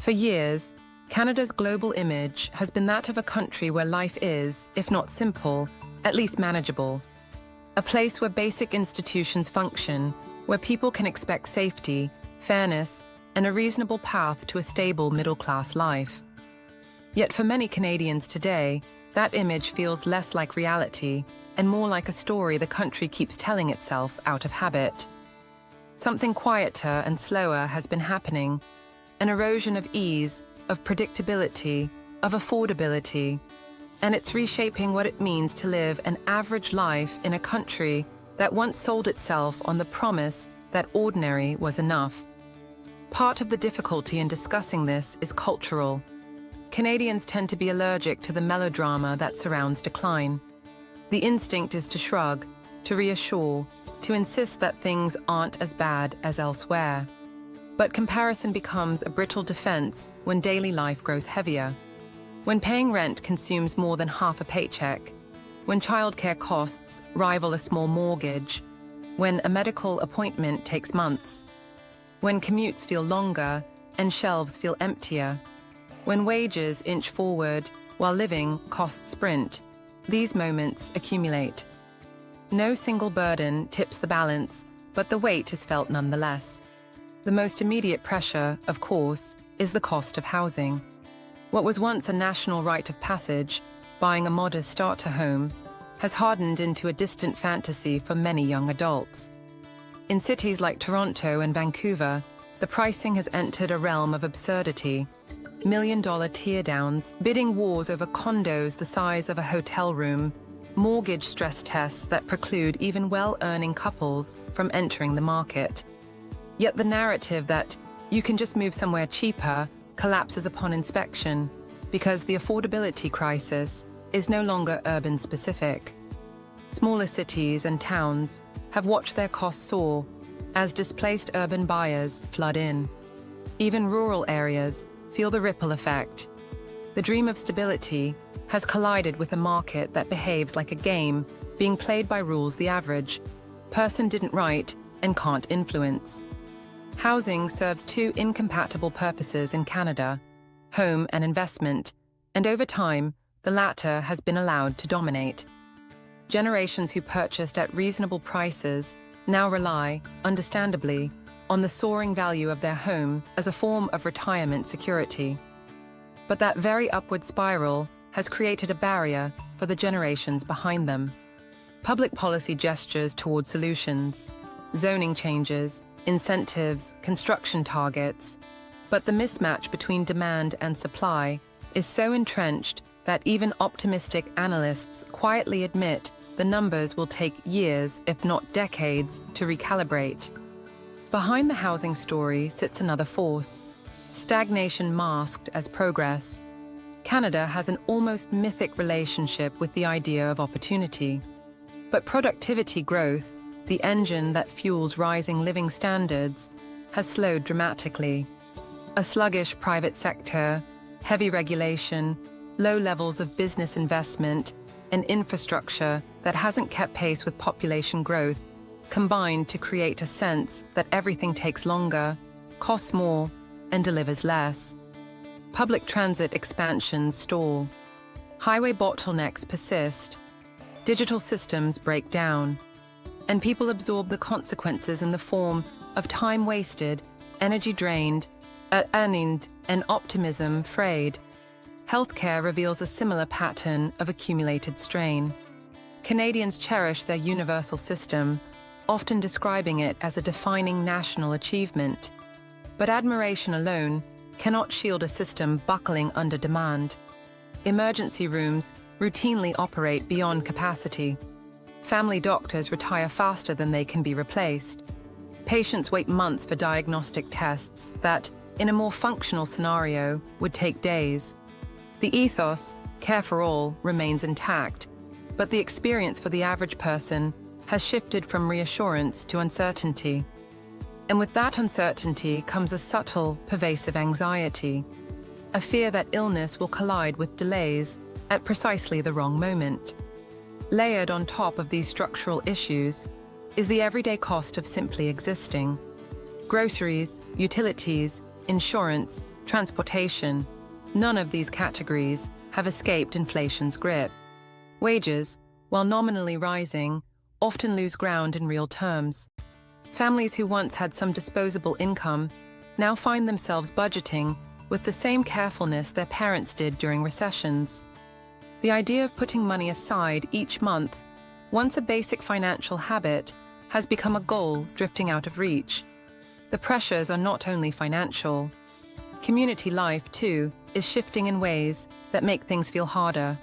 For years, Canada's global image has been that of a country where life is, if not simple, at least manageable. A place where basic institutions function, where people can expect safety, fairness, and a reasonable path to a stable middle-class life. Yet for many Canadians today, that image feels less like reality and more like a story the country keeps telling itself out of habit. Something quieter and slower has been happening, an erosion of ease, of predictability, of affordability, and it's reshaping what it means to live an average life in a country that once sold itself on the promise that ordinary was enough. Part of the difficulty in discussing this is cultural. Canadians tend to be allergic to the melodrama that surrounds decline. The instinct is to shrug, to reassure, to insist that things aren't as bad as elsewhere. But comparison becomes a brittle defense when daily life grows heavier. When paying rent consumes more than half a paycheck, when childcare costs rival a small mortgage, when a medical appointment takes months, when commutes feel longer and shelves feel emptier, when wages inch forward while living costs sprint, these moments accumulate. No single burden tips the balance, but the weight is felt nonetheless. The most immediate pressure, of course, is the cost of housing. What was once a national rite of passage, buying a modest starter home, has hardened into a distant fantasy for many young adults. In cities like Toronto and Vancouver, the pricing has entered a realm of absurdity. $1,000,000 teardowns, bidding wars over condos the size of a hotel room, mortgage stress tests that preclude even well-earning couples from entering the market. Yet the narrative that you can just move somewhere cheaper collapses upon inspection because the affordability crisis is no longer urban-specific. Smaller cities and towns have watched their costs soar as displaced urban buyers flood in. Even rural areas feel the ripple effect. The dream of stability has collided with a market that behaves like a game being played by rules the average person didn't write and can't influence. Housing serves two incompatible purposes in Canada, home and investment, and over time, the latter has been allowed to dominate. Generations who purchased at reasonable prices now rely, understandably, on the soaring value of their home as a form of retirement security. But that very upward spiral has created a barrier for the generations behind them. Public policy gestures toward solutions, zoning changes, incentives, construction targets, but the mismatch between demand and supply is so entrenched that even optimistic analysts quietly admit the numbers will take years, if not decades, to recalibrate. Behind the housing story sits another force, stagnation masked as progress. Canada has an almost mythic relationship with the idea of opportunity. But productivity growth, the engine that fuels rising living standards, has slowed dramatically. A sluggish private sector, heavy regulation, low levels of business investment, and infrastructure that hasn't kept pace with population growth combined to create a sense that everything takes longer, costs more, and delivers less. Public transit expansions stall. Highway bottlenecks persist. Digital systems break down. And people absorb the consequences in the form of time wasted, energy drained, and optimism frayed. Healthcare reveals a similar pattern of accumulated strain. Canadians cherish their universal system, often describing it as a defining national achievement. But admiration alone cannot shield a system buckling under demand. Emergency rooms routinely operate beyond capacity. Family doctors retire faster than they can be replaced. Patients wait months for diagnostic tests that, in a more functional scenario, would take days. The ethos, care for all, remains intact, but the experience for the average person has shifted from reassurance to uncertainty. And with that uncertainty comes a subtle, pervasive anxiety, a fear that illness will collide with delays at precisely the wrong moment. Layered on top of these structural issues is the everyday cost of simply existing. Groceries, utilities, insurance, transportation, none of these categories have escaped inflation's grip. Wages, while nominally rising, often lose ground in real terms. Families who once had some disposable income now find themselves budgeting with the same carefulness their parents did during recessions. The idea of putting money aside each month, once a basic financial habit, has become a goal drifting out of reach. The pressures are not only financial. Community life, too, is shifting in ways that make things feel harder.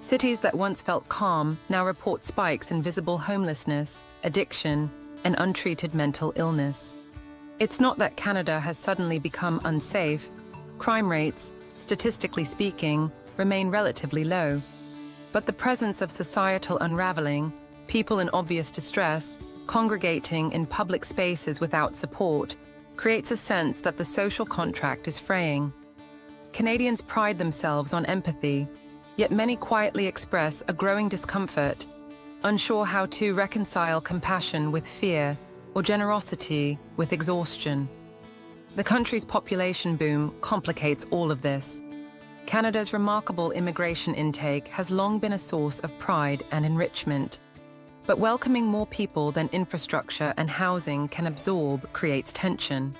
Cities that once felt calm now report spikes in visible homelessness, addiction, and untreated mental illness. It's not that Canada has suddenly become unsafe. Crime rates, statistically speaking, remain relatively low. But the presence of societal unraveling, people in obvious distress, congregating in public spaces without support, creates a sense that the social contract is fraying. Canadians pride themselves on empathy, yet many quietly express a growing discomfort, unsure how to reconcile compassion with fear or generosity with exhaustion. The country's population boom complicates all of this. Canada's remarkable immigration intake has long been a source of pride and enrichment, but welcoming more people than infrastructure and housing can absorb creates tension.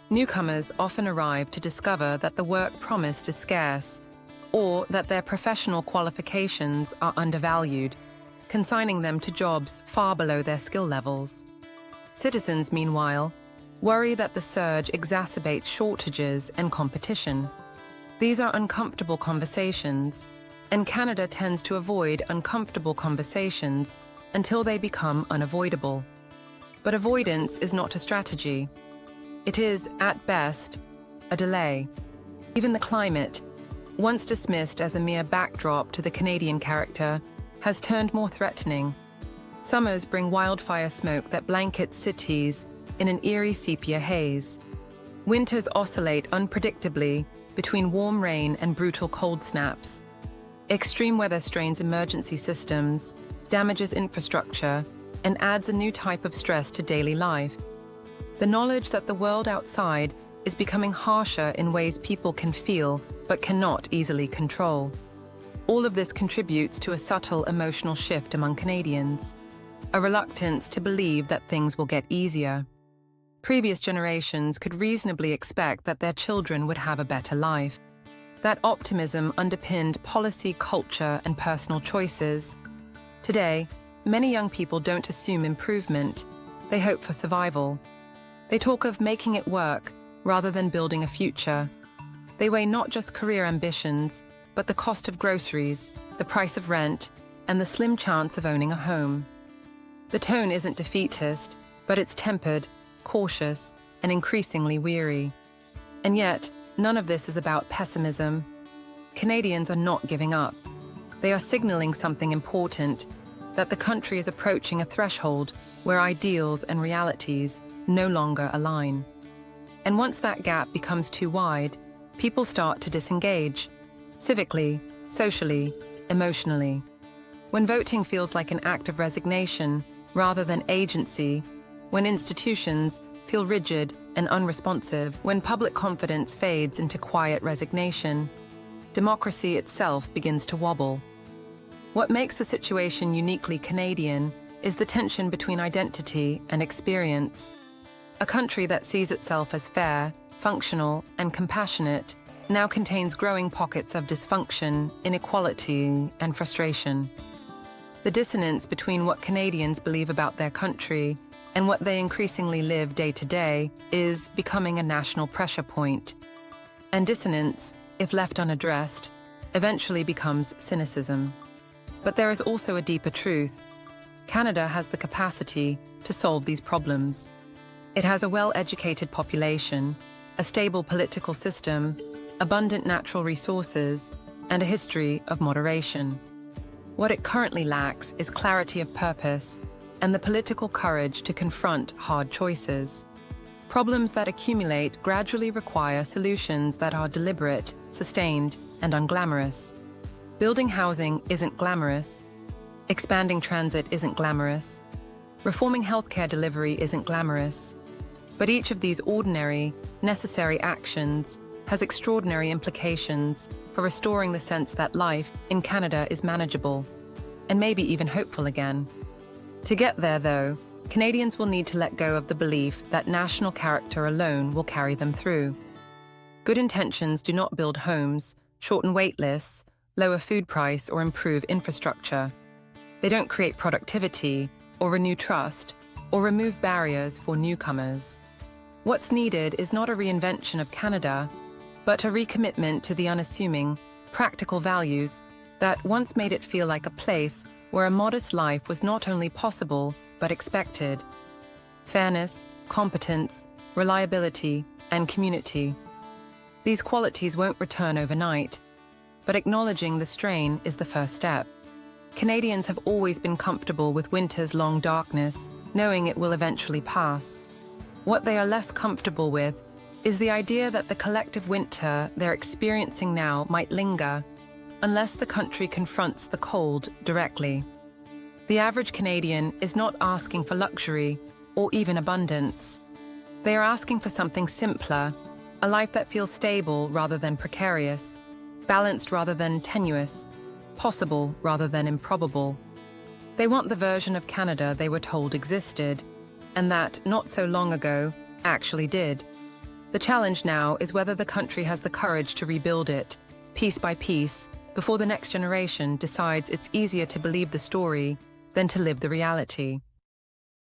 Newcomers often arrive to discover that the work promised is scarce, or that their professional qualifications are undervalued, consigning them to jobs far below their skill levels. Citizens, meanwhile, worry that the surge exacerbates shortages and competition. These are uncomfortable conversations, and Canada tends to avoid uncomfortable conversations until they become unavoidable. But avoidance is not a strategy. It is, at best, a delay. Even the climate, once dismissed as a mere backdrop to the Canadian character, has turned more threatening. Summers bring wildfire smoke that blankets cities in an eerie sepia haze. Winters oscillate unpredictably between warm rain and brutal cold snaps. Extreme weather strains emergency systems, damages infrastructure, and adds a new type of stress to daily life. The knowledge that the world outside is becoming harsher in ways people can feel but cannot easily control. All of this contributes to a subtle emotional shift among Canadians, a reluctance to believe that things will get easier. Previous generations could reasonably expect that their children would have a better life. That optimism underpinned policy, culture, and personal choices. Today, many young people don't assume improvement, they hope for survival. They talk of making it work rather than building a future. They weigh not just career ambitions, but the cost of groceries, the price of rent, and the slim chance of owning a home. The tone isn't defeatist, but it's tempered, cautious, and increasingly weary. And yet, none of this is about pessimism. Canadians are not giving up. They are signaling something important, that the country is approaching a threshold where ideals and realities no longer align. And once that gap becomes too wide, people start to disengage, civically, socially, emotionally. When voting feels like an act of resignation rather than agency, when institutions feel rigid and unresponsive, when public confidence fades into quiet resignation, democracy itself begins to wobble. What makes the situation uniquely Canadian is the tension between identity and experience. A country that sees itself as fair, functional, and compassionate now contains growing pockets of dysfunction, inequality, and frustration. The dissonance between what Canadians believe about their country and what they increasingly live day to day is becoming a national pressure point. And dissonance, if left unaddressed, eventually becomes cynicism. But there is also a deeper truth. Canada has the capacity to solve these problems. It has a well-educated population, a stable political system, abundant natural resources, and a history of moderation. What it currently lacks is clarity of purpose and the political courage to confront hard choices. Problems that accumulate gradually require solutions that are deliberate, sustained, and unglamorous. Building housing isn't glamorous. Expanding transit isn't glamorous. Reforming healthcare delivery isn't glamorous. But each of these ordinary, necessary actions has extraordinary implications for restoring the sense that life in Canada is manageable, and maybe even hopeful again. To get there, though, Canadians will need to let go of the belief that national character alone will carry them through. Good intentions do not build homes, shorten wait lists, lower food price, or improve infrastructure. They don't create productivity, or renew trust, or remove barriers for newcomers. What's needed is not a reinvention of Canada, but a recommitment to the unassuming, practical values that once made it feel like a place where a modest life was not only possible, but expected. Fairness, competence, reliability, and community. These qualities won't return overnight, but acknowledging the strain is the first step. Canadians have always been comfortable with winter's long darkness, knowing it will eventually pass. What they are less comfortable with is the idea that the collective winter they're experiencing now might linger, unless the country confronts the cold directly. The average Canadian is not asking for luxury or even abundance. They are asking for something simpler, a life that feels stable rather than precarious, balanced rather than tenuous, possible rather than improbable. They want the version of Canada they were told existed, and that, not so long ago, actually did. The challenge now is whether the country has the courage to rebuild it, piece by piece, before the next generation decides it's easier to believe the story than to live the reality.